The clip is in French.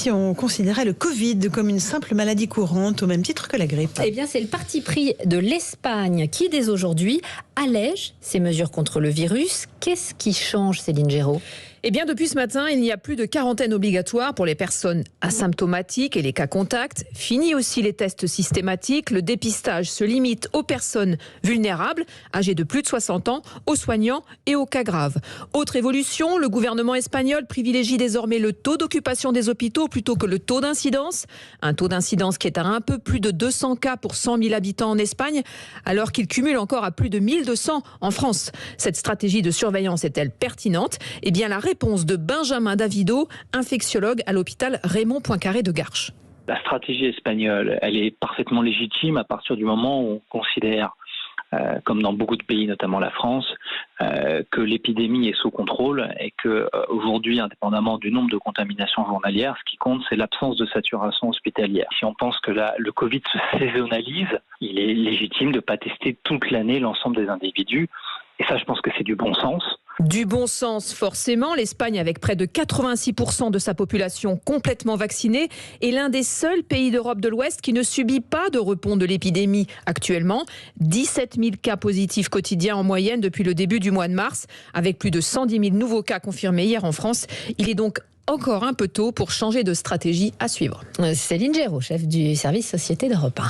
si on considérait le Covid comme une simple maladie courante au même titre que la grippe? Eh bien, c'est le parti pris de l'Espagne qui, dès aujourd'hui, allège ses mesures contre le virus. Qu'est-ce qui change, Céline Géraud ? Eh bien, depuis ce matin, il n'y a plus de quarantaine obligatoire pour les personnes asymptomatiques et les cas contacts. Fini aussi les tests systématiques. Le dépistage se limite aux personnes vulnérables, âgées de plus de 60 ans, aux soignants et aux cas graves. Autre évolution, le gouvernement espagnol privilégie désormais le taux d'occupation des hôpitaux plutôt que le taux d'incidence. Un taux d'incidence qui est à un peu plus de 200 cas pour 100 000 habitants en Espagne, alors qu'il cumule encore à plus de 1200 en France. Cette stratégie de surveillance est-elle pertinente ? Eh bien, la réponse de Benjamin Davido, infectiologue à l'hôpital Raymond Poincaré de Garches. La stratégie espagnole, elle est parfaitement légitime à partir du moment où on considère, comme dans beaucoup de pays, notamment la France, que l'épidémie est sous contrôle et que aujourd'hui, indépendamment du nombre de contaminations journalières, ce qui compte, c'est l'absence de saturation hospitalière. Si on pense que le Covid se saisonnalise, il est légitime de ne pas tester toute l'année l'ensemble des individus. Et ça, je pense que c'est du bon sens. Du bon sens, forcément. L'Espagne, avec près de 86% de sa population complètement vaccinée, est l'un des seuls pays d'Europe de l'Ouest qui ne subit pas de rebond de l'épidémie actuellement. 17 000 cas positifs quotidiens en moyenne depuis le début du mois de mars, avec plus de 110 000 nouveaux cas confirmés hier en France. Il est donc encore un peu tôt pour changer de stratégie à suivre. Céline Géraud, chef du service Société d'Europe 1.